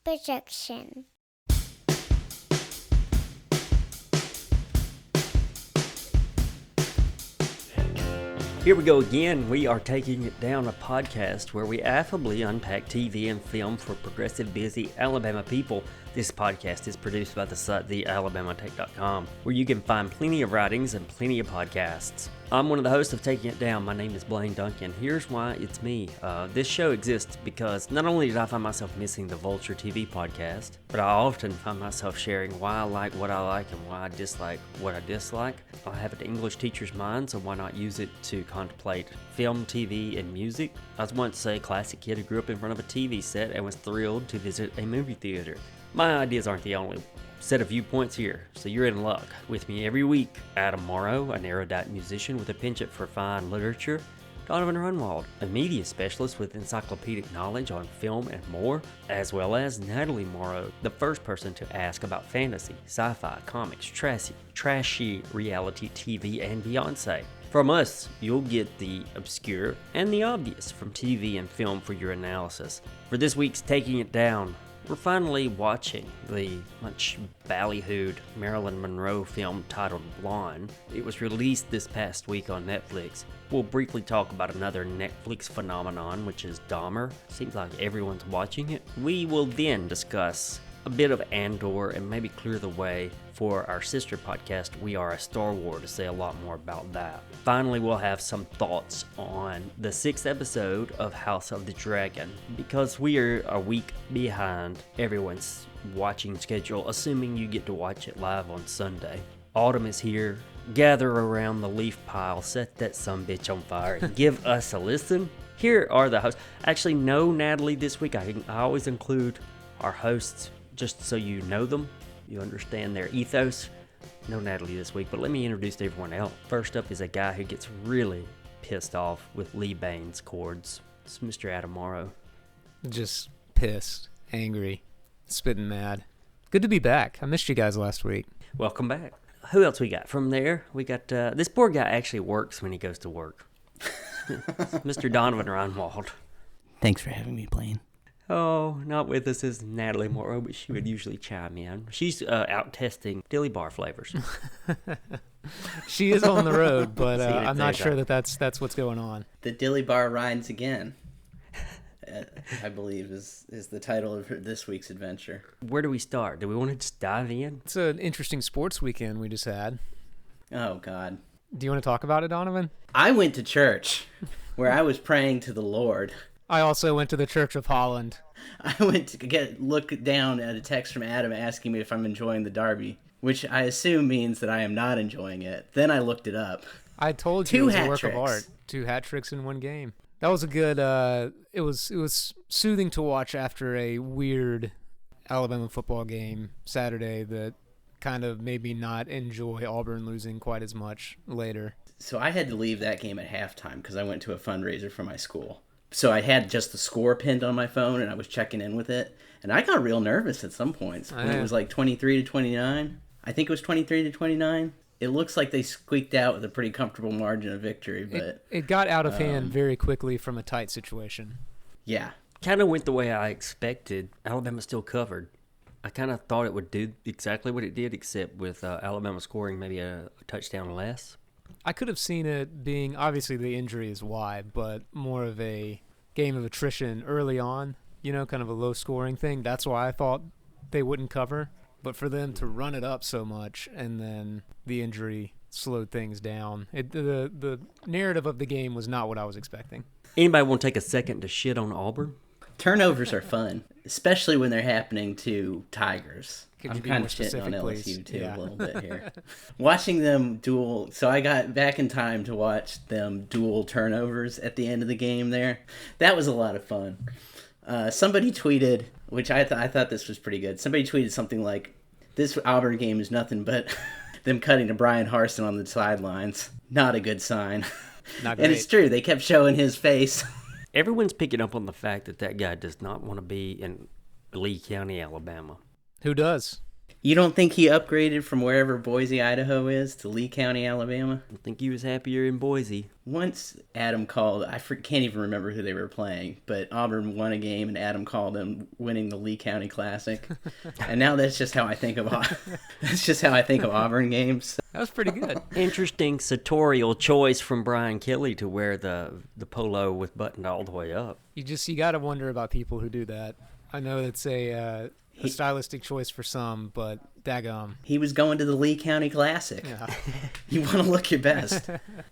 projection. Here we go again. We are taking it down, a podcast where we affably unpack TV and film for progressive, busy Alabama people. This podcast is produced by the site thealabamatape.com, where you can find plenty of writings and plenty of podcasts. I'm one of the hosts of Taking It Down. My name is Blaine Duncan. Here's why it's me. This show exists because not only did I find myself missing the Vulture TV podcast, but I often find myself sharing why I like what I like and why I dislike what I dislike. I have an English teacher's mind, so why not use it to contemplate film, TV, and music? I was once a classic kid who grew up in front of a TV set and was thrilled to visit a movie theater. My ideas aren't the only set of viewpoints here, so you're in luck. With me every week, Adam Morrow, an erudite musician with a penchant for fine literature, Donovan, a media specialist with encyclopedic knowledge on film and more, as well as Natalie Morrow, the first person to ask about fantasy, sci-fi, comics, trashy reality TV, and Beyonce. From us, you'll get the obscure and the obvious from TV and film for your analysis. For this week's Taking It Down, we're finally watching the much ballyhooed Marilyn Monroe film titled Blonde. It was released this past week on Netflix. We'll briefly talk about another Netflix phenomenon, which is Dahmer. Seems like everyone's watching it. We will then discuss a bit of Andor and maybe clear the way for our sister podcast, We Are a Star Wars, to say a lot more about that. Finally, we'll have some thoughts on the 6th episode of House of the Dragon, because we are a week behind everyone's watching schedule, assuming you get to watch it live on Sunday. Autumn is here. Gather around the leaf pile, set that sumbitch on fire, and give us a listen. Here are the hosts. Actually, no Natalie this week. I always include our hosts just so you know them, you understand their ethos. No Natalie this week, but let me introduce everyone else. First up is a guy who gets really pissed off with Lee Bain's chords. It's Mr. Adam Morrow. Just pissed, angry, spitting mad. Good to be back. I missed you guys last week. Welcome back. Who else we got? From there, we got, this poor guy actually works when he goes to work. Mr. Donovan. Thanks for having me, Blaine. Oh, not with us is Natalie Morrow, but she would usually chime in. She's out testing dilly bar flavors. She is on the road, but I'm not sure that's what's going on. The Dilly Bar Rides Again, I believe, is the title of this week's adventure. Where do we start? Do we want to just dive in? It's an interesting sports weekend we just had. Oh, God. Do you want to talk about it, Donovan? I went to church where I was praying to the Lord. I also went to the Church of Holland. I went to look down at a text from Adam asking me if I'm enjoying the derby, which I assume means that I am not enjoying it. Then I looked it up. I told you it was a work of art. 2 hat tricks in one game. That was a good. It was soothing to watch after a weird Alabama football game Saturday that kind of made me not enjoy Auburn losing quite as much later. So I had to leave that game at halftime because I went to a fundraiser for my school. So I had just the score pinned on my phone, and I was checking in with it. And I got real nervous at some points when it was like 23-29. I think it was 23-29. It looks like they squeaked out with a pretty comfortable margin of victory, but it got out of hand very quickly from a tight situation. Yeah. Kind of went the way I expected. Alabama still covered. I kind of thought it would do exactly what it did, except with Alabama scoring maybe a touchdown less. I could have seen it being, obviously the injury is why, but more of a game of attrition early on, kind of a low-scoring thing. That's why I thought they wouldn't cover. But for them to run it up so much and then the injury slowed things down, the narrative of the game was not what I was expecting. Anybody want to take a second to shit on Auburn? Turnovers are fun, especially when they're happening to Tigers. Could I'm you be kind more of shitting on specific, LSU please? too Yeah. a little bit here. Watching them duel, so I got back in time to watch them duel turnovers at the end of the game there. That was a lot of fun. Somebody tweeted, which I thought this was pretty good. Somebody tweeted something like, "This Auburn game is nothing but them cutting to Brian Harsin on the sidelines. Not a good sign." Not great. And it's true. They kept showing his face. Everyone's picking up on the fact that guy does not want to be in Lee County, Alabama. Who does? You don't think he upgraded from wherever Boise, Idaho is to Lee County, Alabama? I think he was happier in Boise. Once Adam called, can't even remember who they were playing, but Auburn won a game and Adam called them winning the Lee County Classic. And now that's just how I think of Auburn games. That was pretty good. Interesting sartorial choice from Brian Kelly to wear the polo with buttoned all the way up. You got to wonder about people who do that. I know it's a stylistic choice for some, but daggum. He was going to the Lee County Classic. Yeah. You want to look your best.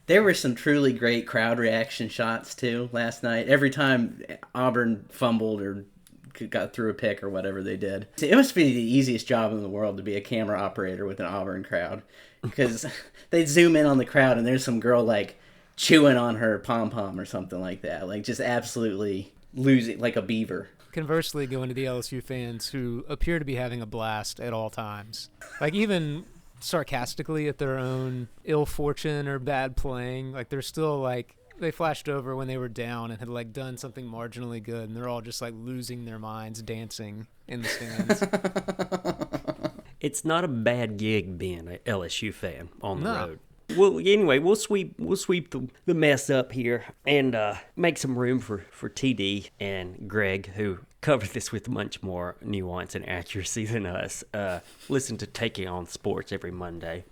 There were some truly great crowd reaction shots, too, last night. Every time Auburn fumbled or got through a pick or whatever they did. It must be the easiest job in the world to be a camera operator with an Auburn crowd. Because they'd zoom in on the crowd and there's some girl, like, chewing on her pom-pom or something like that. Like, just absolutely losing, like a beaver. Conversely, going to the LSU fans who appear to be having a blast at all times. Like, even sarcastically at their own ill fortune or bad playing. Like, they're still, like, they flashed over when they were down and had, like, done something marginally good, and they're all just, like, losing their minds dancing in the stands. It's not a bad gig being an LSU fan on the road. Well, anyway, we'll sweep the mess up here and make some room for TD and Greg, who covered this with much more nuance and accuracy than us. Listen to Taking on Sports every Monday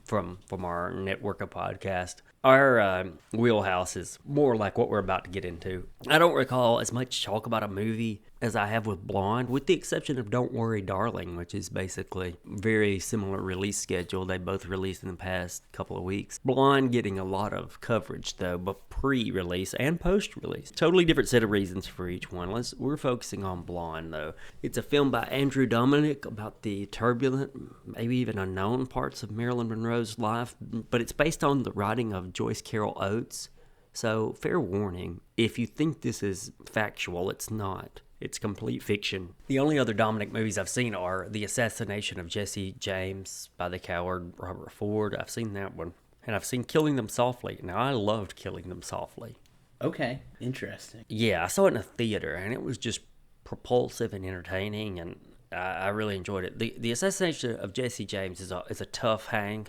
from our network of podcasts. Our wheelhouse is more like what we're about to get into. I don't recall as much talk about a movie as I have with Blonde, with the exception of Don't Worry, Darling, which is basically very similar release schedule. They both released in the past couple of weeks. Blonde getting a lot of coverage, though, but pre-release and post-release. Totally different set of reasons for each one. We're focusing on Blonde, though. It's a film by Andrew Dominic about the turbulent, maybe even unknown parts of Marilyn Monroe's life, but it's based on the writing of Joyce Carol Oates. So, fair warning, if you think this is factual, it's not. It's complete fiction. The only other Dominic movies I've seen are The Assassination of Jesse James by the coward Robert Ford. I've seen that one. And I've seen Killing Them Softly. Now, I loved Killing Them Softly. Okay, interesting. Yeah, I saw it in a theater, and it was just propulsive and entertaining, and I really enjoyed it. The Assassination of Jesse James is a tough hang.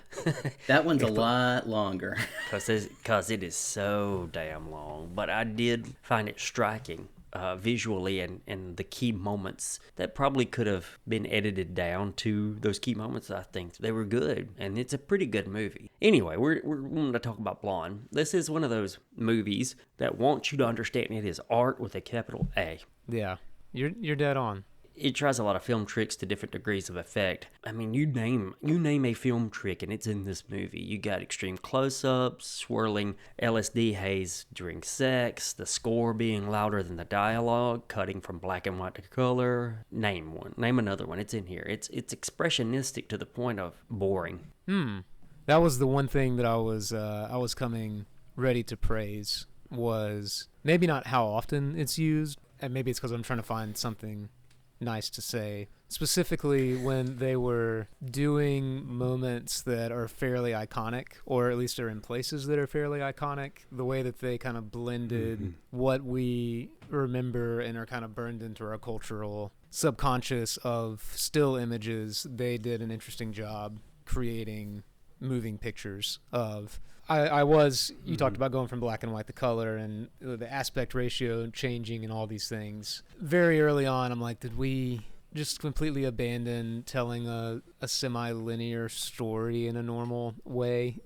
That one's a lot longer. Because it is so damn long. But I did find it striking. Visually and the key moments that probably could have been edited down to those key moments. I think they were good, and it's a pretty good movie. Anyway, we're going to talk about Blonde. This is one of those movies that wants you to understand it is art with a capital A. Yeah, you're dead on. It tries a lot of film tricks to different degrees of effect. I mean, you name a film trick and it's in this movie. You got extreme close-ups, swirling LSD haze during sex, the score being louder than the dialogue, cutting from black and white to color. Name one. Name another one. It's in here. It's expressionistic to the point of boring. That was the one thing that I was coming ready to praise, was maybe not how often it's used, and maybe it's because I'm trying to find something nice to say, specifically when they were doing moments that are fairly iconic, or at least are in places that are fairly iconic, the way that they kind of blended what we remember and are kind of burned into our cultural subconscious of still images. They did an interesting job creating moving pictures of you talked about going from black and white to color and the aspect ratio changing and all these things. Very early on, I'm like, did we just completely abandon telling a semi-linear story in a normal way?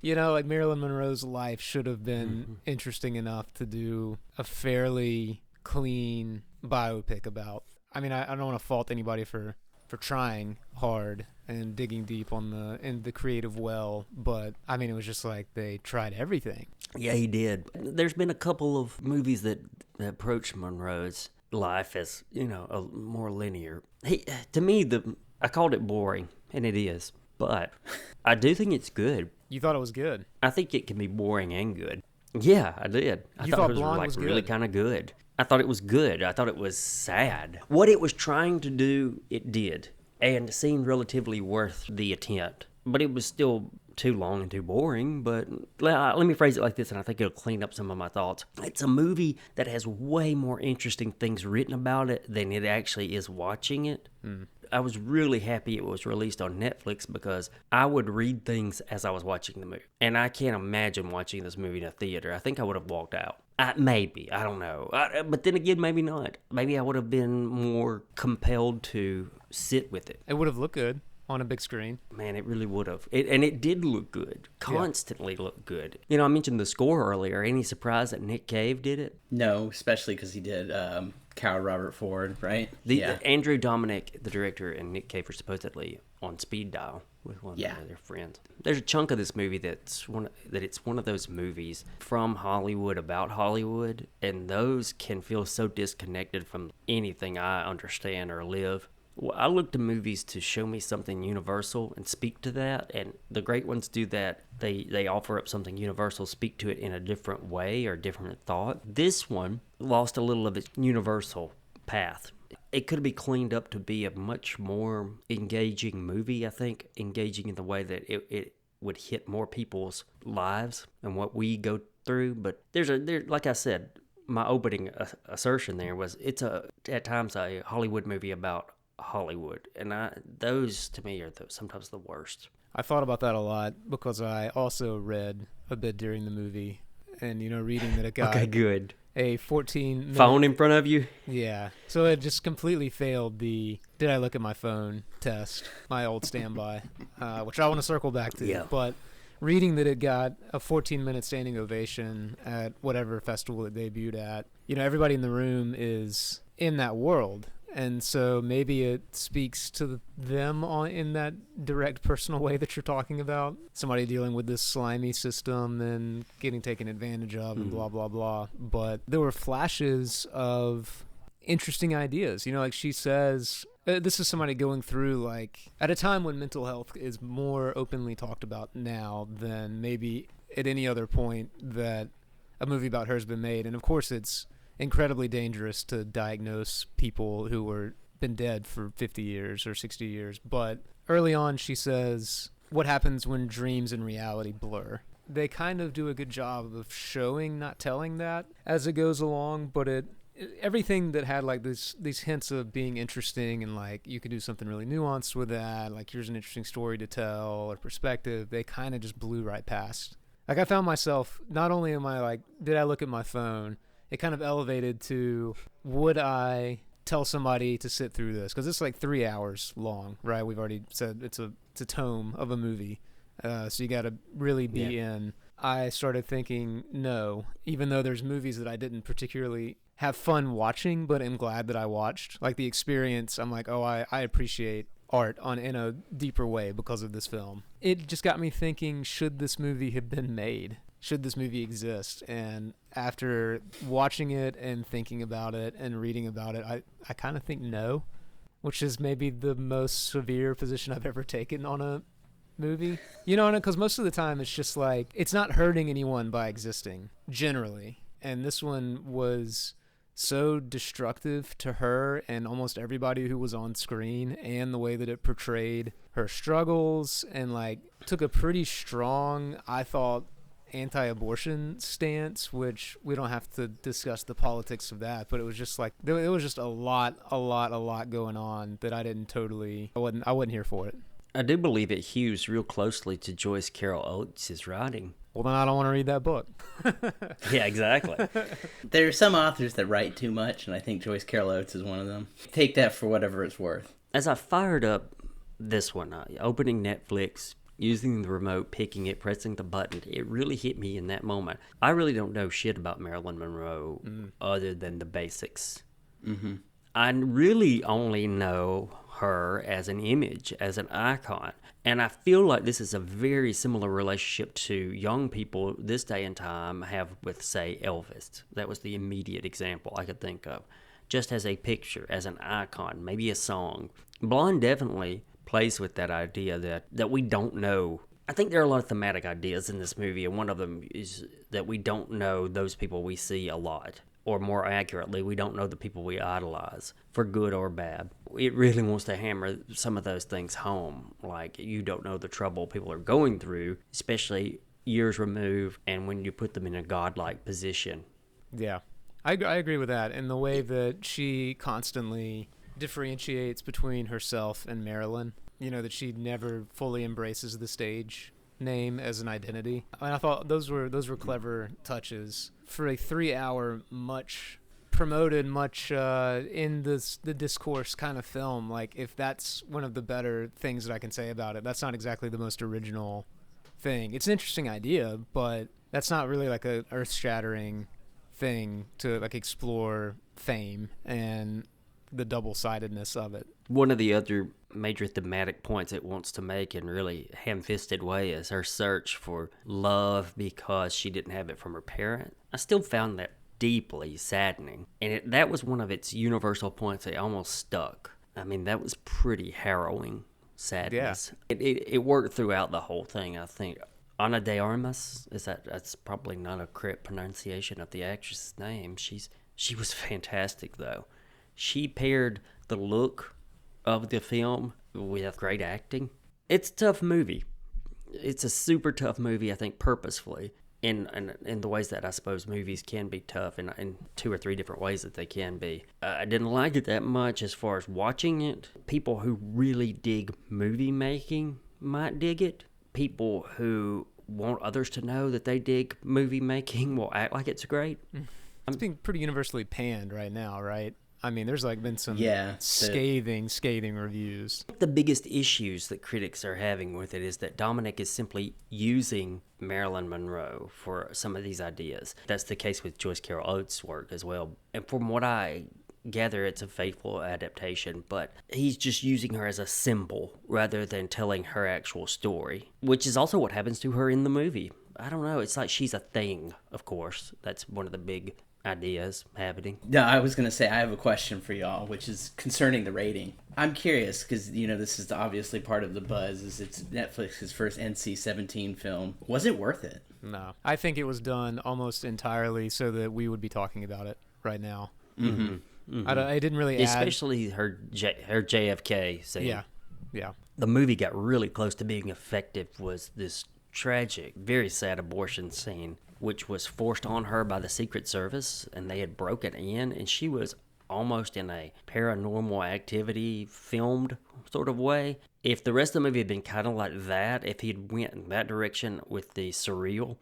Like Marilyn Monroe's life should have been interesting enough to do a fairly clean biopic about. I mean, I don't want to fault anybody for trying hard and digging deep in the creative well, but I mean, it was just like they tried everything. Yeah, he did. There's been a couple of movies that approach Monroe's life as, a more linear. To me, I called it boring, and it is, but I do think it's good. You thought it was good? I think it can be boring and good. Yeah, I did. I thought it was really kind of good. I thought it was good. I thought it was sad. What it was trying to do, it did. And seemed relatively worth the attempt. But it was still too long and too boring. But let me phrase it like this, and I think it'll clean up some of my thoughts. It's a movie that has way more interesting things written about it than it actually is watching it. I was really happy it was released on Netflix because I would read things as I was watching the movie. And I can't imagine watching this movie in a theater. I think I would have walked out. Maybe. I don't know. But then again, maybe not. Maybe I would have been more compelled to sit with it. It would have looked good on a big screen. Man, it really would have. And it did look good. Constantly looked good. You know, I mentioned the score earlier. Any surprise that Nick Cave did it? No, especially because he did Cow Robert Ford, right? Andrew Dominic, the director, and Nick Cave are supposedly on speed dial with one of their friends. There's a chunk of this movie it's one of those movies from Hollywood about Hollywood, and those can feel so disconnected from anything I understand or live. Well, I look to movies to show me something universal and speak to that, and the great ones do that. They offer up something universal, speak to it in a different way or different thought. This one lost a little of its universal path. It could be cleaned up to be a much more engaging movie, I think, engaging in the way that it would hit more people's lives and what we go through. But there's like I said, my opening assertion there was it's at times a Hollywood movie about Hollywood, and those to me are sometimes the worst. I thought about that a lot because I also read a bit during the movie, and reading that it got okay, good. A 14-minute phone in front of you. Yeah, so it just completely failed the "did I look at my phone" test, my old standby, which I want to circle back to. Yeah. But reading that it got a 14-minute standing ovation at whatever festival it debuted at, everybody in the room is in that world. And so maybe it speaks to them in that direct personal way that you're talking about. Somebody dealing with this slimy system and getting taken advantage of and blah, blah, blah. But there were flashes of interesting ideas. Like she says, this is somebody going through, at a time when mental health is more openly talked about now than maybe at any other point that a movie about her has been made. And of course it's incredibly dangerous to diagnose people who were been dead for 50 years or 60 years. But early on, she says, what happens when dreams and reality blur? They kind of do a good job of showing, not telling that as it goes along, but everything that had these hints of being interesting and you could do something really nuanced with that, here's an interesting story to tell or perspective, they kind of just blew right past. I found myself, not only am I did I look at my phone, it kind of elevated to, would I tell somebody to sit through this? Because it's 3 hours long, right? We've already said it's a tome of a movie, so you got to really be in. I started thinking, no, even though there's movies that I didn't particularly have fun watching, but am glad that I watched. The experience, I'm I appreciate art in a deeper way because of this film. It just got me thinking, should this movie have been made? Should this movie exist? And after watching it and thinking about it and reading about it, I kind of think no, which is maybe the most severe position I've ever taken on a movie. Because most of the time it's just it's not hurting anyone by existing, generally. And this one was so destructive to her and almost everybody who was on screen, and the way that it portrayed her struggles and took a pretty strong, I thought, anti-abortion stance, which we don't have to discuss the politics of that, but it was just there was just a lot going on that I wasn't here for it. I do believe it hews real closely to Joyce Carol Oates' writing. Well, then I don't want to read that book. Yeah, exactly. There are some authors that write too much, and I think Joyce Carol Oates is one of them. Take that for whatever it's worth. As I fired up this one, opening Netflix, using the remote, picking it, pressing the button, it really hit me in that moment. I really don't know shit about Marilyn Monroe other than the basics. Mm-hmm. I really only know her as an image, as an icon. And I feel like this is a very similar relationship to young people this day and time have with, say, Elvis. That was the immediate example I could think of. Just as a picture, as an icon, maybe a song. Blonde definitely plays with that idea that we don't know. I think there are a lot of thematic ideas in this movie, and one of them is that we don't know those people we see a lot. Or more accurately, we don't know the people we idolize, for good or bad. It really wants to hammer some of those things home, you don't know the trouble people are going through, especially years removed, and when you put them in a godlike position. Yeah, I agree with that, and the way that she constantly differentiates between herself and Marilyn. You know, that she never fully embraces the stage name as an identity. I thought those were clever touches for a 3-hour, much promoted, much in the discourse kind of film. Like, if that's one of the better things that I can say about it, that's not exactly the most original thing. It's an interesting idea, but that's not really like a earth-shattering thing to like explore fame and the double-sidedness of it. One of the other major thematic points it wants to make in really ham-fisted way is her search for love because she didn't have it from her parent. I still found that deeply saddening, and that was one of its universal points that almost stuck. I mean, that was pretty harrowing sadness. Yeah. It worked throughout the whole thing, I think. Ana de Armas, that's probably not a correct pronunciation of the actress's name. She was fantastic, though. She paired the look of the film with great acting. It's a tough movie. It's a super tough movie, I think, purposefully, in the ways that I suppose movies can be tough, in 2 or 3 different ways that they can be. I didn't like it that much as far as watching it. People who really dig movie making might dig it. People who want others to know that they dig movie making will act like it's great. It's being pretty universally panned right now, right? I mean, there's like been some scathing reviews. The biggest issues that critics are having with it is that Dominic is simply using Marilyn Monroe for some of these ideas. That's the case with Joyce Carol Oates' work as well. And from what I gather, it's a faithful adaptation, but he's just using her as a symbol rather than telling her actual story, which is also what happens to her in the movie. I don't know. It's like she's a thing, of course. That's one of the big ideas happening. No, I was going to say, I have a question for y'all, which is concerning the rating. I'm curious, because, you know, this is obviously part of the buzz, is it's Netflix's first NC-17 film. Was it worth it? No. I think it was done almost entirely so that we would be talking about it right now. Mm-hmm. Mm-hmm. I didn't really Especially her JFK scene. Yeah. The movie got really close to being effective was this tragic, very sad abortion scene, which was forced on her by the Secret Service, and they had broken in, and she was almost in a paranormal activity filmed sort of way. If the rest of the movie had been kind of like that, if he'd went in that direction with the surreal,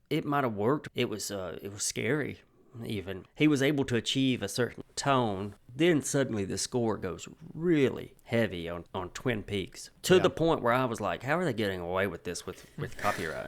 it might have worked. It was scary. Even he was able to achieve a certain tone. Then suddenly the score goes really heavy on Twin Peaks to the point where I was like, how are they getting away with this with copyright?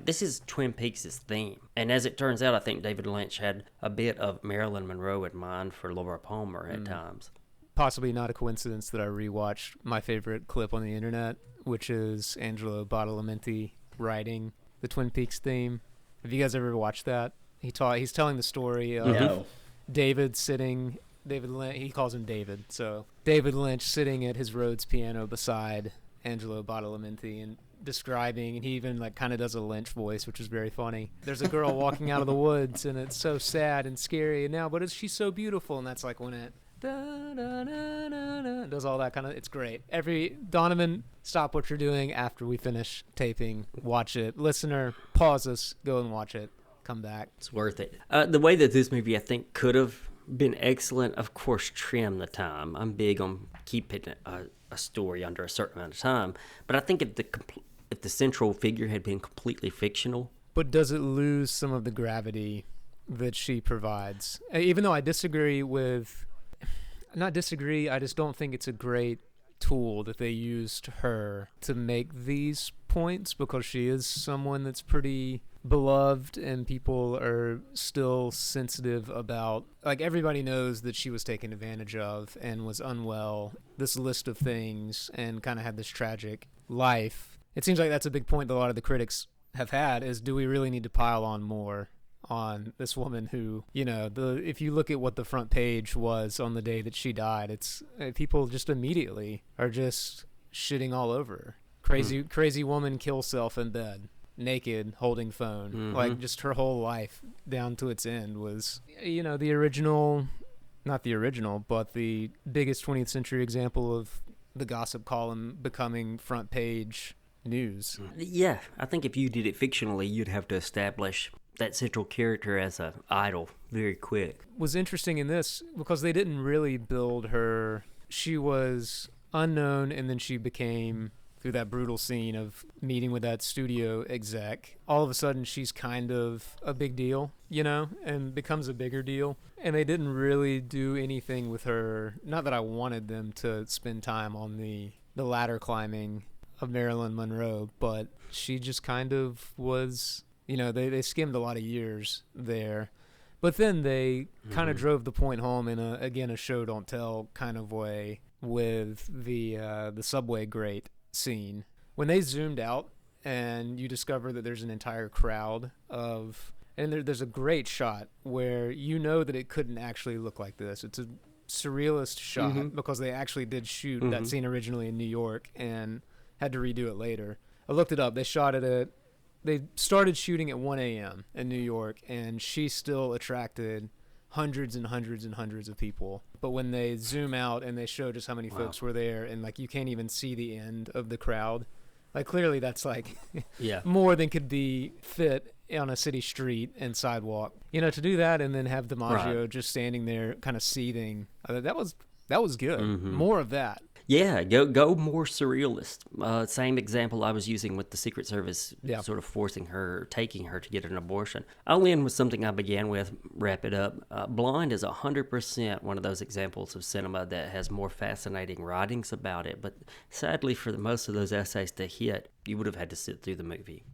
This is Twin Peaks' theme. And as it turns out, I think David Lynch had a bit of Marilyn Monroe in mind for Laura Palmer at times. Possibly not a coincidence that I rewatched my favorite clip on the internet, which is Angelo Badalamenti writing the Twin Peaks theme. Have you guys ever watched that? He's telling the story of David sitting, he calls him David, so David Lynch sitting at his Rhodes piano beside Angelo Badalamenti and describing, and he even like kind of does a Lynch voice, which is very funny. There's a girl walking out of the woods, and it's so sad and scary, and now, but she's so beautiful, and that's like when it does all that kind of, it's great. Donovan, stop what you're doing after we finish taping, watch it. Listener, pause us, go and watch it. Come back. It's worth it. The way that this movie, I think, could have been excellent, of course, trim the time. I'm big on keeping a story under a certain amount of time, but I think if the central figure had been completely fictional. But does it lose some of the gravity that she provides? Even though I disagree with... Not disagree, I just don't think it's a great tool that they used her to make these points, because she is someone that's pretty beloved and people are still sensitive about, like, everybody knows that she was taken advantage of and was unwell, this list of things, and kind of had this tragic life. It seems like that's a big point that a lot of the critics have had, is do we really need to pile on more on this woman who, you know, if you look at what the front page was on the day that she died, it's people just immediately are just shitting all over her. Crazy woman kills self in bed, naked, holding phone. Mm-hmm. Like, just her whole life down to its end was, you know, not the original, but the biggest 20th century example of the gossip column becoming front page news. Yeah, I think if you did it fictionally, you'd have to establish that central character as a idol very quick. Was interesting in this because they didn't really build her. She was unknown, and then she became, through that brutal scene of meeting with that studio exec, all of a sudden she's kind of a big deal, and becomes a bigger deal. And they didn't really do anything with her. Not that I wanted them to spend time on the ladder climbing of Marilyn Monroe, but she just kind of was, they skimmed a lot of years there. But then they kind of drove the point home in a show don't tell kind of way with the subway grate scene. When they zoomed out and you discover that there's an entire crowd of, and there's a great shot where that it couldn't actually look like this. It's a surrealist shot because they actually did shoot that scene originally in New York and had to redo it later. I looked it up. They started shooting at 1 a.m. in New York, and she still attracted hundreds and hundreds and hundreds of people. But when they zoom out and they show just how many folks were there, and you can't even see the end of the crowd, clearly that's more than could be fit on a city street and sidewalk. To do that and then have DiMaggio just standing there kind of seething, that was good. More of that. Yeah, go more surrealist. Same example I was using with the Secret Service sort of taking her to get an abortion. I'll end with something I began with, wrap it up. Blind is 100% one of those examples of cinema that has more fascinating writings about it, but sadly for most of those essays to hit, you would have had to sit through the movie.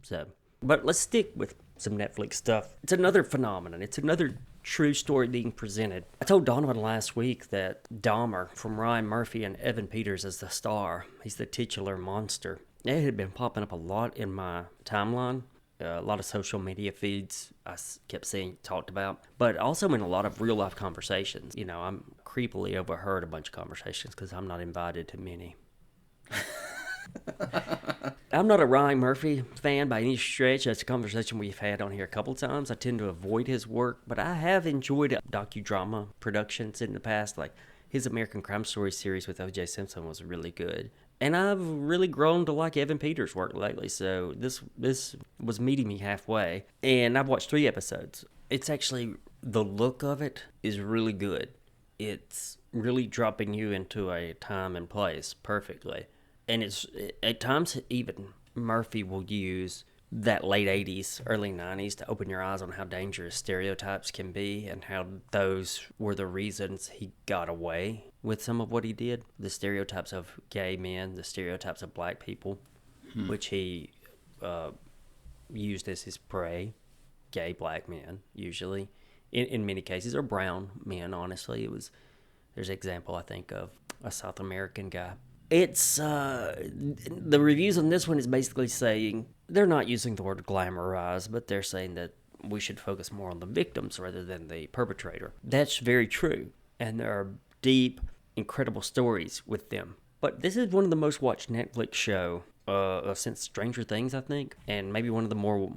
But let's stick with some Netflix stuff. It's another phenomenon. It's another true story being presented. I told Donovan last week that Dahmer from Ryan Murphy and Evan Peters is the star. He's the titular monster. It had been popping up a lot in my timeline. A lot of social media feeds I kept seeing talked about, but also in a lot of real life conversations. I'm creepily overheard a bunch of conversations because I'm not invited to many. I'm not a Ryan Murphy fan by any stretch. That's a conversation we've had on here a couple times. I tend to avoid his work, but I have enjoyed docudrama productions in the past. Like his American Crime Story series with O.J. Simpson was really good. And I've really grown to like Evan Peters' work lately, so this was meeting me halfway. And I've watched 3 episodes. It's actually, the look of it is really good. It's really dropping you into a time and place perfectly. And it's, at times, even Murphy will use that late 80s, early 90s to open your eyes on how dangerous stereotypes can be and how those were the reasons he got away with some of what he did. The stereotypes of gay men, the stereotypes of black people, which he used as his prey. Gay black men, usually. In many cases, or brown men, honestly. There's an example, I think, of a South American guy. It's, the reviews on this one is basically saying, they're not using the word glamorize, but they're saying that we should focus more on the victims rather than the perpetrator. That's very true, and there are deep, incredible stories with them. But this is one of the most watched Netflix show since Stranger Things, I think, and maybe one of the more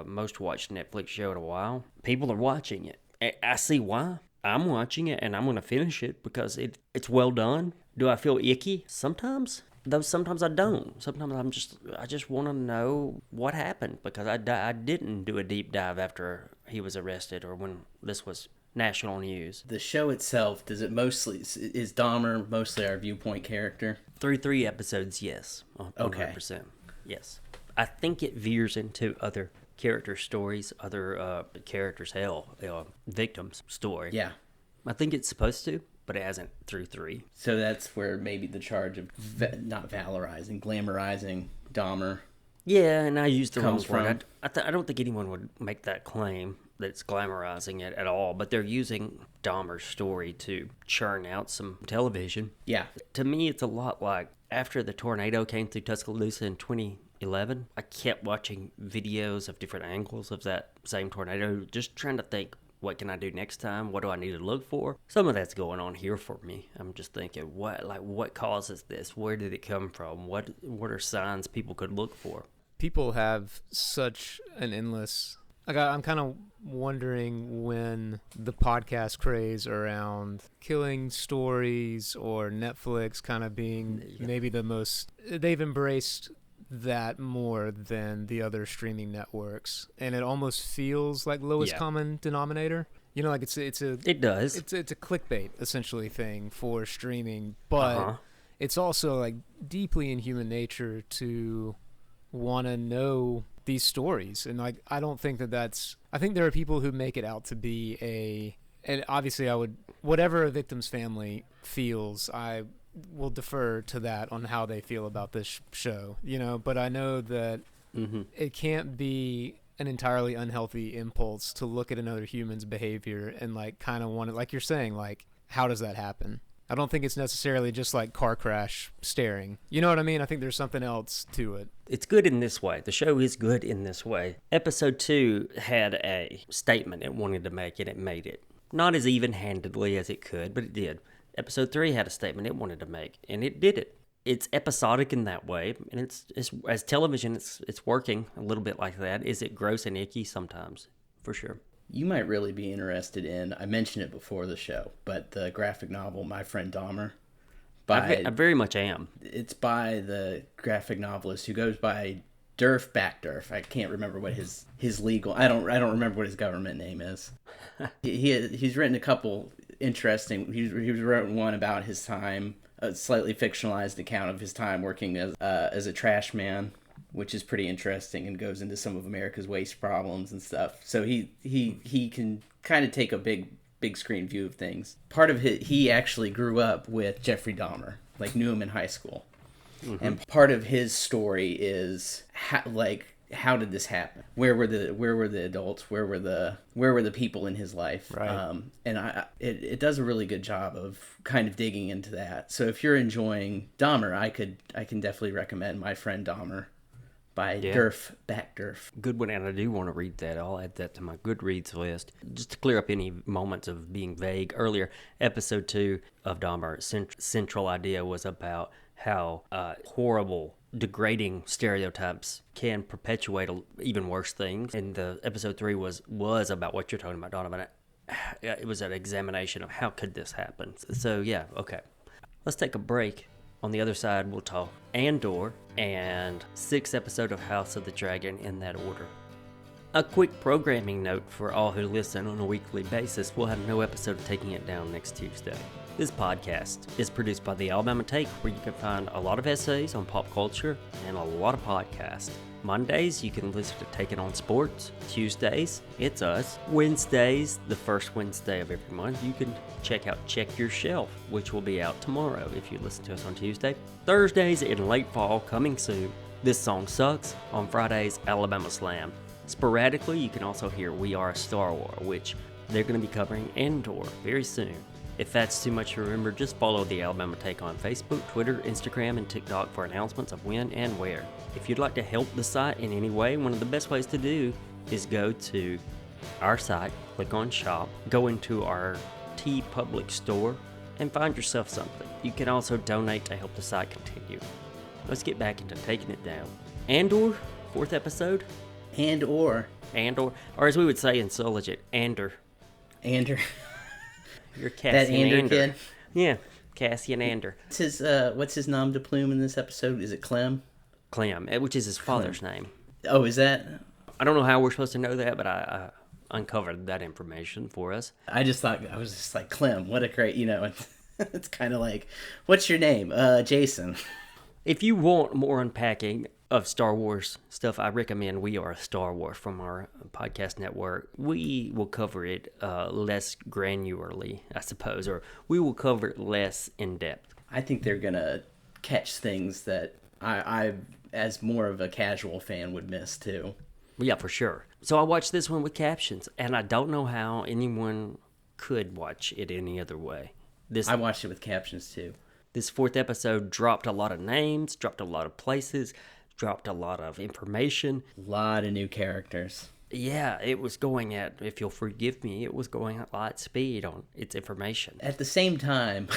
most watched Netflix show in a while. People are watching it. I see why. I'm watching it, and I'm going to finish it because it's well done. Do I feel icky? Sometimes. Though sometimes I don't. Sometimes I just want to know what happened because I didn't do a deep dive after he was arrested or when this was national news. The show itself, is Dahmer mostly our viewpoint character? Through 3 episodes, yes. 100%. Okay. Yes. I think it veers into other character stories, other characters' victims' story. Yeah. I think it's supposed to, but it hasn't through 3. So that's where maybe the charge of not valorizing, glamorizing Dahmer. Yeah, and I used the wrong word. I don't think anyone would make that claim that it's glamorizing it at all, but they're using Dahmer's story to churn out some television. Yeah. To me, it's a lot like after the tornado came through Tuscaloosa in 2011, I kept watching videos of different angles of that same tornado, just trying to think, what can I do next time? What do I need to look for? Some of that's going on here for me. I'm just thinking, what causes this? Where did it come from? What are signs people could look for? People have such an endless... I'm kind of wondering when the podcast craze around killing stories or Netflix kind of being maybe the most... They've embraced that more than the other streaming networks, and it almost feels like lowest common denominator. You know, like it's a It does. it's a clickbait essentially thing for streaming, but it's also like deeply in human nature to want to know these stories, and like I don't think that's. I think there are people who make it out to be and obviously I would, whatever a victim's family feels, I will defer to that on how they feel about this show, you know, but I know that it can't be an entirely unhealthy impulse to look at another human's behavior and like kind of want to, like you're saying, like how does that happen? I don't think it's necessarily just like car crash staring. You know what I mean? I think there's something else to it. It's good in this way. The show is good in this way. Episode 2 had a statement it wanted to make, and it made it. Not as even-handedly as it could, but it did. Episode 3 had a statement it wanted to make, and it did it. It's episodic in that way, and it's as television, it's working a little bit like that. Is it gross and icky? Sometimes, for sure. You might really be interested in, I mentioned it before the show, but the graphic novel My Friend Dahmer. I very much am. It's by the graphic novelist who goes by Durf. I can't remember what his legal. I don't remember what his government name is. He's written a couple interesting. He's written one about his time, a slightly fictionalized account of his time working as a trash man, which is pretty interesting and goes into some of America's waste problems and stuff. So he can kind of take a big screen view of things. Part of he actually grew up with Jeffrey Dahmer, like knew him in high school. And part of his story is how did this happen? Where were the adults? Where were the people in his life? Right. And it does a really good job of kind of digging into that. So if you're enjoying Dahmer, I can definitely recommend My Friend Dahmer by Durf. Good one, and I do want to read that. I'll add that to my Goodreads list. Just to clear up any moments of being vague. Earlier, episode 2 of Dahmer, central idea was about how horrible, degrading stereotypes can perpetuate even worse things. And the episode 3 was about what you're talking about, Donovan. It was an examination of how could this happen. So yeah, okay. Let's take a break. On the other side, we'll talk Andor and 6th episode of House of the Dragon in that order. A quick programming note for all who listen on a weekly basis. We'll have no episode of Taking It Down next Tuesday. This podcast is produced by the Alabama Take, where you can find a lot of essays on pop culture and a lot of podcasts. Mondays, you can listen to Take It On Sports. Tuesdays, it's us. Wednesdays, the first Wednesday of every month, you can check out Check Your Shelf, which will be out tomorrow if you listen to us on Tuesday. Thursdays, in late fall, coming soon, This Song Sucks. On Fridays, Alabama Slam. Sporadically, you can also hear We Are a Star Wars, which they're going to be covering Andor very soon. If that's too much to remember, just follow the Alabama Take on Facebook, Twitter, Instagram, and TikTok for announcements of when and where. If you'd like to help the site in any way, one of the best ways to do is go to our site, click on Shop, go into our TeePublic store, and find yourself something. You can also donate to help the site continue. Let's get back into Taking It Down. Andor, 4th episode. Andor, or as we would say in Solid, Andor. You're Cassian that Andor kid? Yeah, Cassian Andor. What's his nom de plume in this episode? Is it Clem? Clem, which is his father's name. Oh, is that? I don't know how we're supposed to know that, but I uncovered that information for us. I was just like, Clem, what a great, it's kind of like, what's your name? Jason. If you want more unpacking of Star Wars stuff, I recommend We Are a Star Wars from our podcast network. We will cover it less granularly, I suppose, or we will cover it less in depth. I think they're going to catch things that I, as more of a casual fan, would miss too. Yeah, for sure. So I watched this one with captions, and I don't know how anyone could watch it any other way. I watched it with captions too. This 4th episode dropped a lot of names, dropped a lot of places, dropped a lot of information. A lot of new characters. Yeah, it was going at, if you'll forgive me, it was going at light speed on its information. At the same time,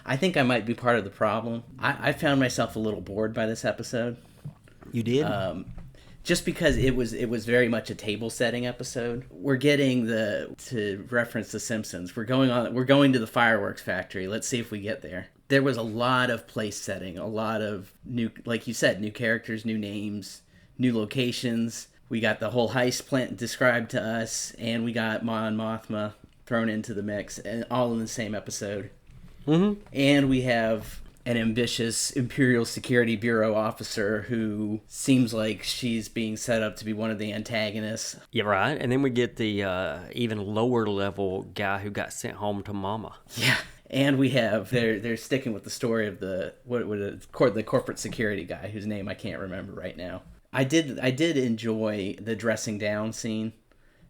I think I might be part of the problem. I found myself a little bored by this episode. You did? just because it was very much a table setting episode. We're getting to reference The Simpsons. We're going to the fireworks factory. Let's see if we get there. There was a lot of place setting, a lot of new, like you said, new characters, new names, new locations. We got the whole heist plant described to us, and we got Mon Mothma thrown into the mix, and all in the same episode. Mm-hmm. And we have an ambitious Imperial Security Bureau officer who seems like she's being set up to be one of the antagonists. Yeah, right. And then we get the even lower level guy who got sent home to Mama. Yeah. And we have they're sticking with the story of the corporate security guy whose name I can't remember right now. I did enjoy the dressing down scene,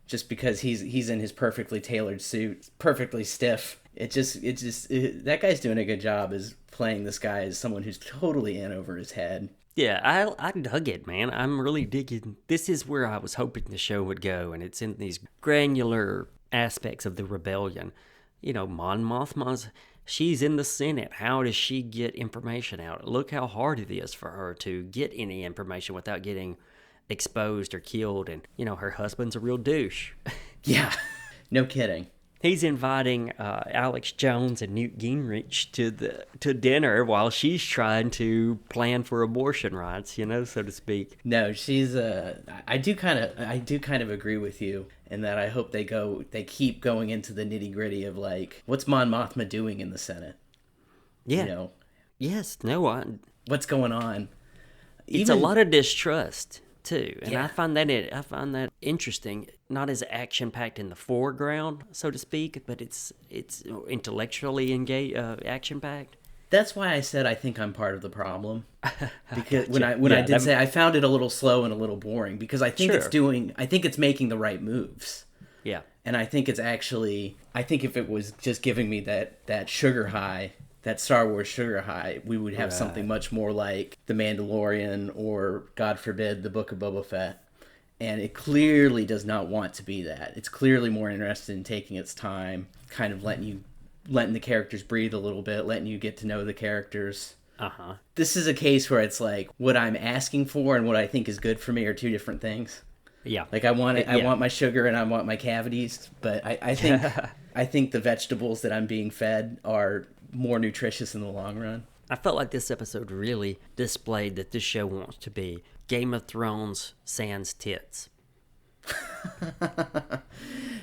just because he's in his perfectly tailored suit, perfectly stiff. That guy's doing a good job as playing this guy as someone who's totally in over his head. Yeah, I dug it, man. I'm really digging. This is where I was hoping the show would go, and it's in these granular aspects of the rebellion. You know, Mon Mothma's, she's in the Senate. How does she get information out? Look how hard it is for her to get any information without getting exposed or killed. And, you know, her husband's a real douche. Yeah, no kidding. He's inviting Alex Jones and Newt Gingrich to dinner while she's trying to plan for abortion rights, you know, so to speak. No, she's I do kind of agree with you in that I hope they keep going into the nitty-gritty of, like, what's Mon Mothma doing in the Senate? Yeah. You know? Yes, no, what's going on? It's a lot of distrust too, and Yeah. I find that interesting. Not as action packed in the foreground, so to speak, but it's intellectually engaged, action packed. That's why I said I think I'm part of the problem. Because when I Yeah, did say I found it a little slow and a little boring, because I think Sure. I think it's making the right moves. Yeah, And I think it's actually, I think if it was just giving me that sugar high, that Star Wars sugar high, we would have something much more like The Mandalorian or, God forbid, The Book of Boba Fett. And it clearly does not want to be that. It's clearly more interested in taking its time, kind of letting the characters breathe a little bit, letting you get to know the characters. This is a case where it's like, what I'm asking for and what I think is good for me are two different things. yeah. Like I want my sugar and I want my cavities, but I think I think the vegetables that I'm being fed are more nutritious in the long run. I felt like this episode really displayed that this show wants to be Game of Thrones sans tits.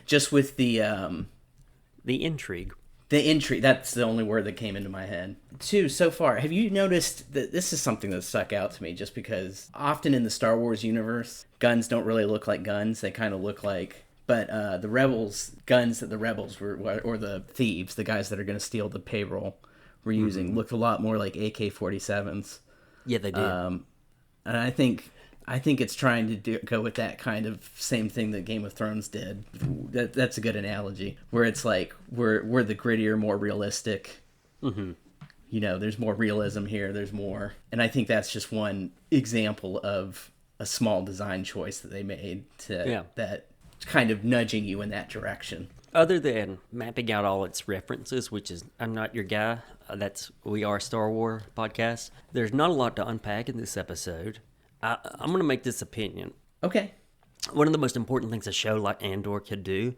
Just with the intrigue. The intrigue, that's the only word that came into my head. Two, so far, have you noticed that this is something that stuck out to me just because often in the Star Wars universe, guns don't really look like guns. They kind of look like, but the rebels, guns that the rebels were, or the thieves, the guys that are going to steal the payroll were using, looked a lot more like AK-47s. Yeah, they did. And I think it's trying to go with that kind of same thing that Game of Thrones did. That's a good analogy, where it's like we're the grittier, more realistic. Mm-hmm. You know, there's more realism here. There's more, and I think that's just one example of a small design choice that they made that kind of nudging you in that direction. Other than mapping out all its references, which is, I'm not your guy, we are a Star Wars podcast, there's not a lot to unpack in this episode. I'm going to make this opinion. Okay. One of the most important things a show like Andor could do,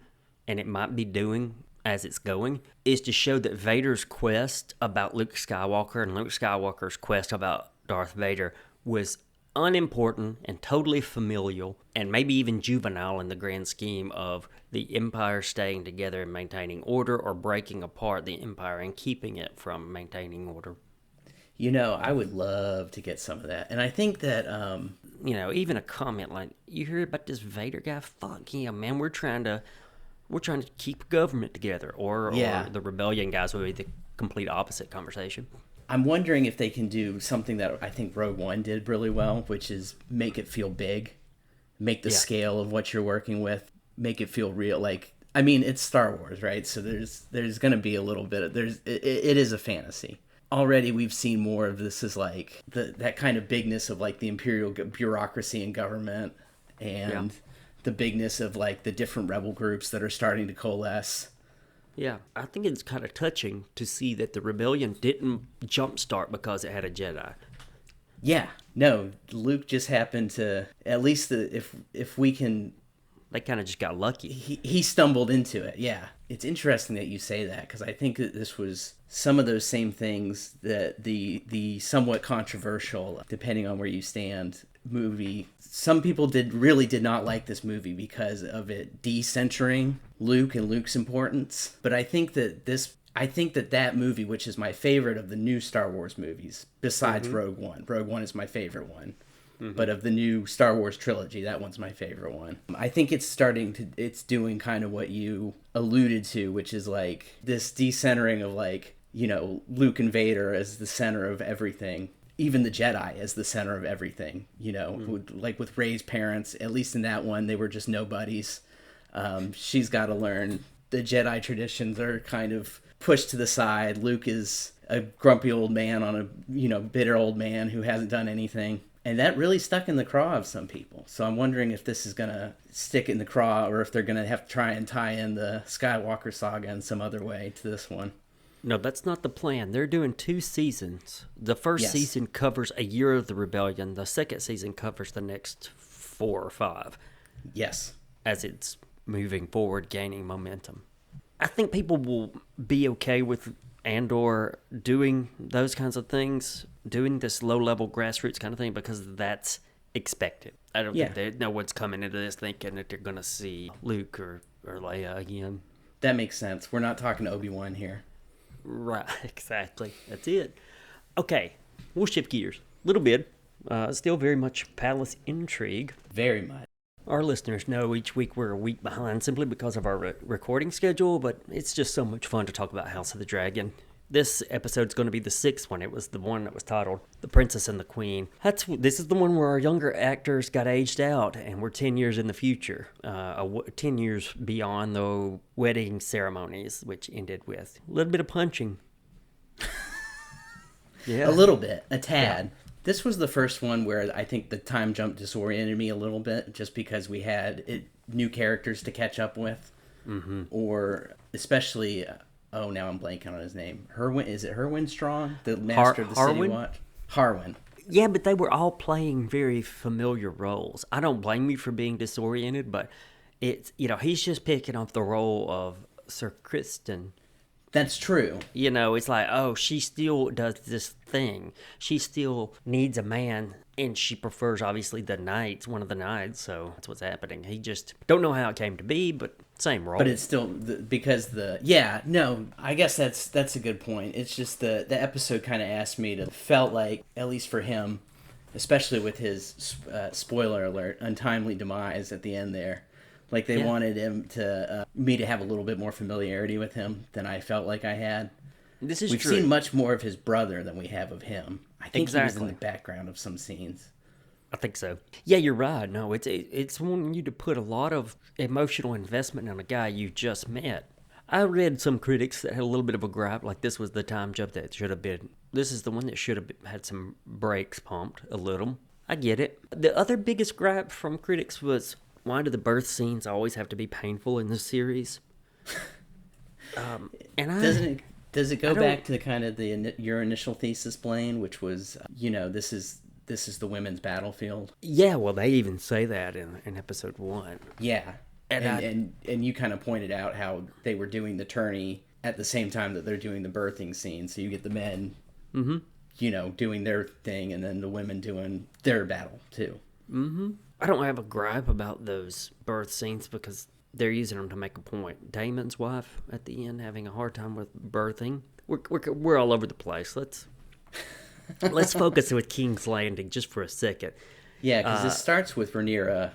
and it might be doing as it's going, is to show that Vader's quest about Luke Skywalker and Luke Skywalker's quest about Darth Vader was unimportant and totally familial and maybe even juvenile in the grand scheme of the Empire staying together and maintaining order, or breaking apart the Empire and keeping it from maintaining order. You know, I would love to get some of that. And I think that, you know, even a comment like, you hear about this Vader guy? Fuck him, man. We're trying to keep government together. Or the rebellion guys would be the complete opposite conversation. I'm wondering if they can do something that I think Rogue One did really well, which is make it feel big. Make the scale of what you're working with, make it feel real. Like, I mean, it's Star Wars, right? So there's going to be a little bit of, it is a fantasy. Already we've seen more of this as like that kind of bigness of like the imperial bureaucracy and government, and the bigness of like the different rebel groups that are starting to coalesce. Yeah, I think it's kind of touching to see that the rebellion didn't jumpstart because it had a Jedi. Yeah, no, Luke just happened to, at least if we can, They kind of just got lucky. he stumbled into it. Yeah, it's interesting that you say that, because I think that this was some of those same things that the somewhat controversial, depending on where you stand, movie. Some people really did not like this movie because of it decentering Luke and Luke's importance. But I think that movie, which is my favorite of the new Star Wars movies, besides Rogue One is my favorite one. But of the new Star Wars trilogy, that one's my favorite one. I think it's doing kind of what you alluded to, which is like this decentering of, like, you know, Luke and Vader as the center of everything. Even the Jedi as the center of everything, you know, like with Rey's parents, at least in that one, they were just nobodies. She's got to learn the Jedi traditions are kind of pushed to the side. Luke is a grumpy old man on a, you know, bitter old man who hasn't done anything. And that really stuck in the craw of some people. So I'm wondering if this is going to stick in the craw, or if they're going to have to try and tie in the Skywalker saga in some other way to this one. No, that's not the plan. They're doing 2 seasons. The first season covers a year of the rebellion. The second season covers the next 4 or 5. Yes. As it's moving forward, gaining momentum. I think people will be okay with Andor doing those kinds of things, doing this low-level grassroots kind of thing, because that's expected. I don't think no one's coming into this thinking that they're going to see Luke or Leia again. That makes sense. We're not talking Obi-Wan here. Right, exactly. That's it. Okay, we'll shift gears a little bit. Still very much palace intrigue. Very much. Our listeners know each week we're a week behind simply because of our recording schedule, but it's just so much fun to talk about House of the Dragon. This episode's going to be the 6th one. It was the one that was titled The Princess and the Queen. This is the one where our younger actors got aged out, and we're 10 years in the future. 10 years beyond the wedding ceremonies, which ended with a little bit of punching. Yeah. A little bit. A tad. Yeah. This was the first one where I think the time jump disoriented me a little bit, just because we had new characters to catch up with. Mm-hmm. Or especially... now I'm blanking on his name. Is it Herwin Strong? The master of the City Watch? Harwin. Yeah, but they were all playing very familiar roles. I don't blame you for being disoriented, but it's, you know, he's just picking up the role of Sir Kristen. That's true. You know, it's like, oh, she still does this thing. She still needs a man, and she prefers, obviously, one of the knights, so that's what's happening. He just don't know how it came to be, but same role. But it's still, I guess that's a good point. It's just the episode kind of asked me to, felt like, at least for him, especially with his, spoiler alert, untimely demise at the end there. Like, they wanted him to, me to have a little bit more familiarity with him than I felt like I had. This is We've true. seen much more of his brother than we have of him. I think he was in the background of some scenes. I think so. Yeah, you're right. No, it's wanting you to put a lot of emotional investment in a guy you just met. I read some critics that had a little bit of a gripe, like this was the time jump that should have been. This is the one that should have had some brakes pumped a little. I get it. The other biggest gripe from critics was, why do the birth scenes always have to be painful in this series? Does it go back to kind of your initial thesis, Blaine, which was, this is the women's battlefield? Yeah, well, they even say that in episode 1. Yeah, and you kind of pointed out how they were doing the tourney at the same time that they're doing the birthing scene. So you get the men, doing their thing, and then the women doing their battle too. Mm-hmm. I don't have a gripe about those birth scenes because they're using them to make a point. Damon's wife at the end having a hard time with birthing. We're all over the place. Let's focus with King's Landing just for a second. Yeah, because this starts with Rhaenyra.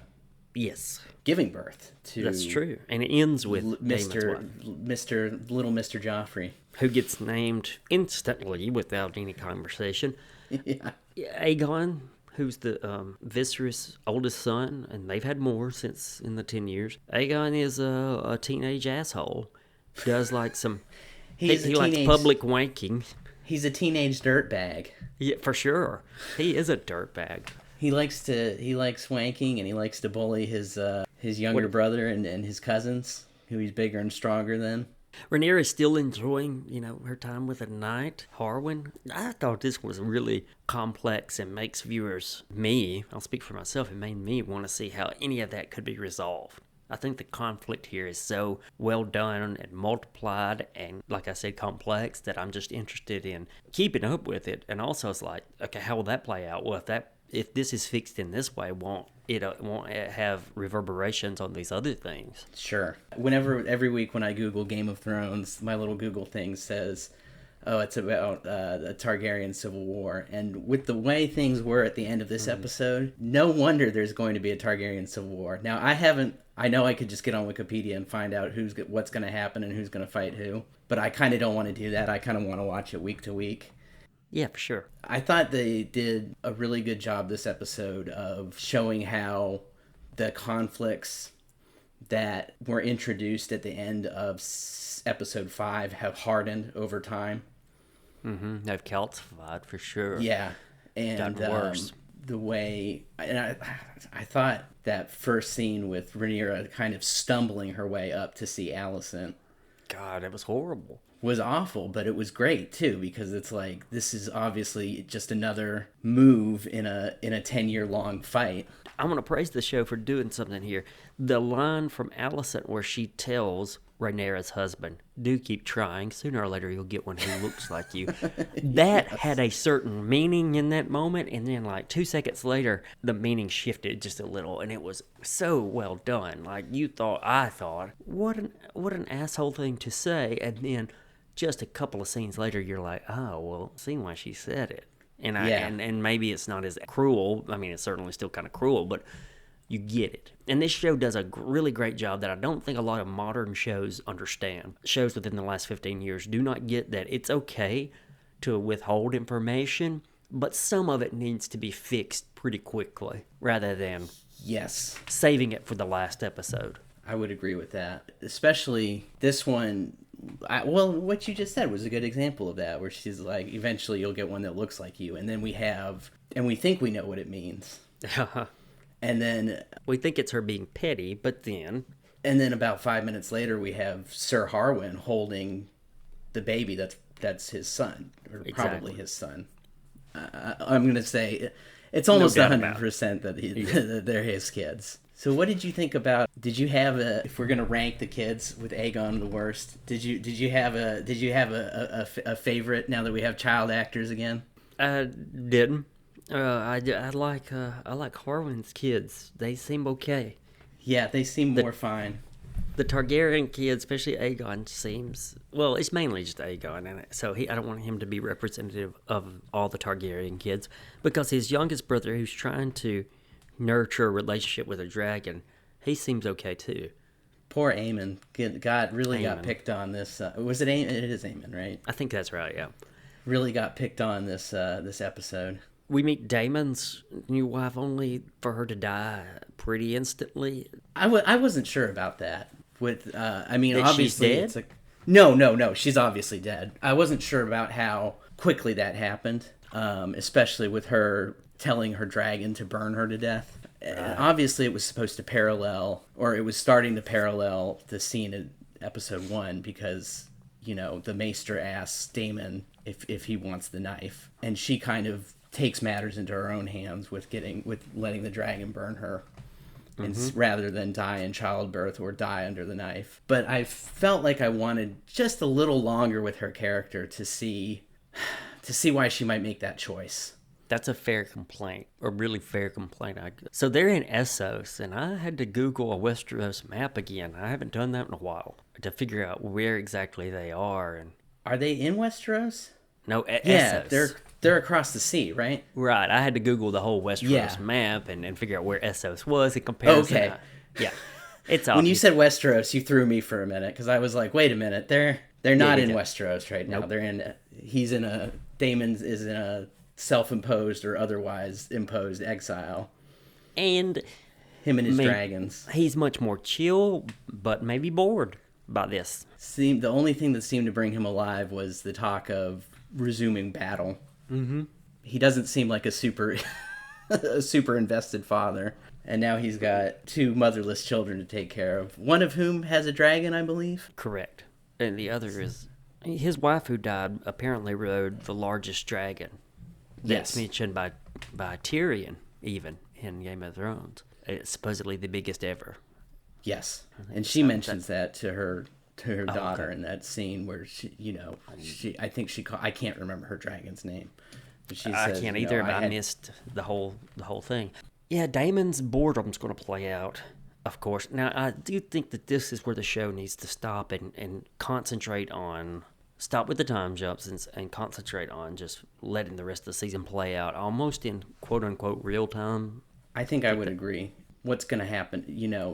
Yes. Giving birth to. That's true, and it ends with Little Mr. Joffrey, who gets named instantly without any conversation. Yeah. Aegon, who's the Viserys' oldest son, and they've had more since in the 10 years. Aegon is a teenage asshole. Does like some... he likes public wanking. He's a teenage dirtbag. Yeah, for sure. He is a dirtbag. He likes wanking, and he likes to bully his younger brother and his cousins, who he's bigger and stronger than. Rhaenyra is still enjoying, her time with the knight, Harwin. I thought this was really complex and makes viewers, I'll speak for myself, it made me want to see how any of that could be resolved. I think the conflict here is so well done and multiplied and, like I said, complex that I'm just interested in keeping up with it. And also it's like, okay, how will that play out? Well, if this is fixed in this way, won't it have reverberations on these other things? Sure. Every week when I Google Game of Thrones, my little Google thing says, oh, it's about the Targaryen Civil War. And with the way things were at the end of this episode, no wonder there's going to be a Targaryen Civil War. Now, I know I could just get on Wikipedia and find out what's going to happen and who's going to fight who. But I kind of don't want to do that. I kind of want to watch it week to week. Yeah, for sure. I thought they did a really good job this episode of showing how the conflicts that were introduced at the end of episode 5 have hardened over time. Mm-hmm. They've calcified for sure. Yeah, and gotten worse. The way, and I thought that first scene with Rhaenyra kind of stumbling her way up to see Alicent. God, it was horrible. Was awful, but it was great too, because it's like, this is obviously just another move in a 10-year long fight. I'm going to praise the show for doing something here. The line from Alicent where she tells Rhaenyra's husband, do keep trying, sooner or later you'll get one who looks like you. That had a certain meaning in that moment, and then like 2 seconds later the meaning shifted just a little, and it was so well done. Like I thought, what an asshole thing to say, and then just a couple of scenes later, you're like, oh, well, seeing why she said it. And maybe it's not as cruel. I mean, it's certainly still kind of cruel, but you get it. And this show does a really great job that I don't think a lot of modern shows understand. Shows within the last 15 years do not get that it's okay to withhold information, but some of it needs to be fixed pretty quickly rather than saving it for the last episode. I would agree with that. Especially this one. What you just said was a good example of that, where she's like, eventually you'll get one that looks like you, and then we think we know what it means. And then we think it's her being petty, but then... And then about 5 minutes later, we have Sir Harwin holding the baby that's his son, or probably his son. I'm going to say it's almost 100% that they're his kids. So what did you think about? Did you have if we're gonna rank the kids with Aegon the worst? Did you have a favorite now that we have child actors again? I didn't. I like Harwin's kids. They seem okay. Yeah, they seem more fine. The Targaryen kids, especially Aegon, seems... Well, it's mainly just Aegon, and so I don't want him to be representative of all the Targaryen kids, because his youngest brother, who's trying to nurture a relationship with a dragon, he seems okay too. Poor Aemon got picked on this. Was it Aemon? It is Aemon, right? I think that's right. Yeah. Really got picked on this episode. We meet Daemon's new wife only for her to die pretty instantly. I wasn't sure about that. Obviously she's dead? It's no, she's obviously dead. I wasn't sure about how quickly that happened, especially with her telling her dragon to burn her to death. Obviously it was supposed to parallel, or it was starting to parallel the scene in episode 1, because the maester asks Daemon if he wants the knife, and she kind of takes matters into her own hands with letting the dragon burn her, and rather than die in childbirth or die under the knife. But I felt like I wanted just a little longer with her character to see why she might make that choice. That's a fair complaint, a really fair complaint. So they're in Essos, and I had to Google a Westeros map again. I haven't done that in a while to figure out where exactly they are. And are they in Westeros? No, Essos. They're across the sea, right? Right. I had to Google the whole Westeros map and figure out where Essos was in comparison. Okay. Yeah. It's obvious. When you said Westeros, you threw me for a minute, because I was like, wait a minute, they're not in Westeros right now. Nope. Daemon is in a self-imposed or otherwise imposed exile. And him and his dragons. He's much more chill, but maybe bored by this. The only thing that seemed to bring him alive was the talk of resuming battle. Mm-hmm. He doesn't seem like a super invested father. And now he's got 2 motherless children to take care of, one of whom has a dragon, I believe. Correct. and the other is his wife, who died, apparently rode the largest dragon. That's mentioned by Tyrion, even in Game of Thrones. It's supposedly the biggest ever. Yes, and she mentions that to her daughter in that scene where I can't remember her dragon's name. But she I says, can't either, but I missed the whole thing. Yeah, Damon's boredom's going to play out, of course. Now, I do think that this is where the show needs to stop and concentrate on... Stop with the time jumps and concentrate on just letting the rest of the season play out almost in quote-unquote real time. I think I would agree. What's going to happen,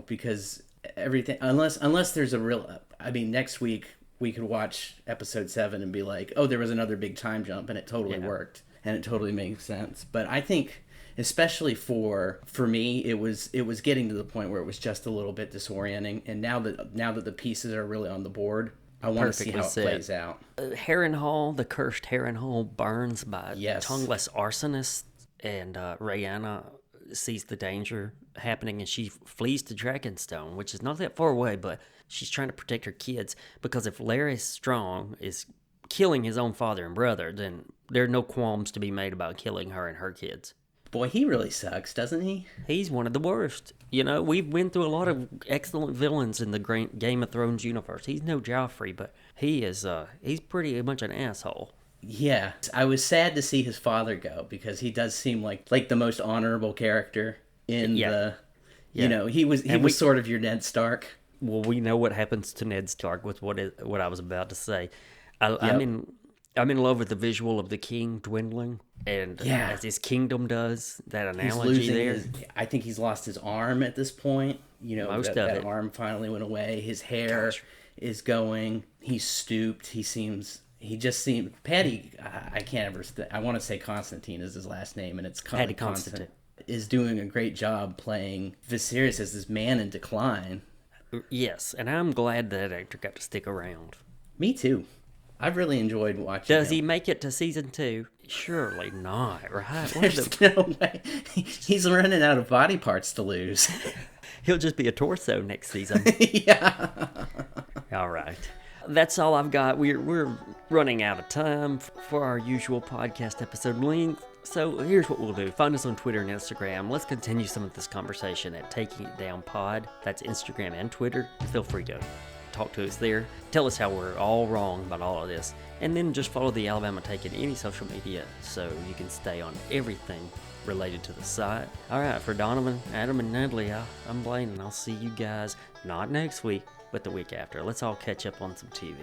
because everything... Unless there's a real... I mean, next week we could watch episode 7 and be like, oh, there was another big time jump and it totally worked. And it totally makes sense. But I think... Especially for me, it was getting to the point where it was just a little bit disorienting. And now that the pieces are really on the board, I want to see how it plays out. Harrenhal, the cursed Harrenhal, burns by tongueless arsonists, and Rhaenys sees the danger happening, and she flees to Dragonstone, which is not that far away, but she's trying to protect her kids, because if Larry Strong is killing his own father and brother, then there are no qualms to be made about killing her and her kids. Boy, he really sucks, doesn't he? He's one of the worst. We've been through a lot of excellent villains in the Game of Thrones universe. He's no Joffrey, but he's pretty much an asshole. Yeah, I was sad to see his father go, because he does seem like the most honorable character in the... he was sort of your Ned Stark. Well, we know what happens to Ned Stark with what I was about to say. I'm in love with the visual of the king dwindling, and as his kingdom does, that analogy there. I think he's lost his arm at this point. That arm finally went away. His hair is going. He's stooped. He just seems... Paddy, I can't ever... I want to say Constantine is his last name, and it's Paddy Constantine. Is doing a great job playing Viserys as this man in decline. Yes, and I'm glad that actor got to stick around. Me too. I've really enjoyed watching Does he make it to season 2? Surely not, right? There's no way. He's running out of body parts to lose. He'll just be a torso next season. Yeah. All right. That's all I've got. We're running out of time for our usual podcast episode length. So here's what we'll do. Find us on Twitter and Instagram. Let's continue some of this conversation at Taking It Down Pod. That's Instagram and Twitter. Feel free to talk to us there. Tell us how we're all wrong about all of this. And then just follow the Alabama Take in any social media so you can stay on everything related to the site. All right, for Donovan, Adam, and Natalie, I'm Blaine, and I'll see you guys not next week, but the week after. Let's all catch up on some TV.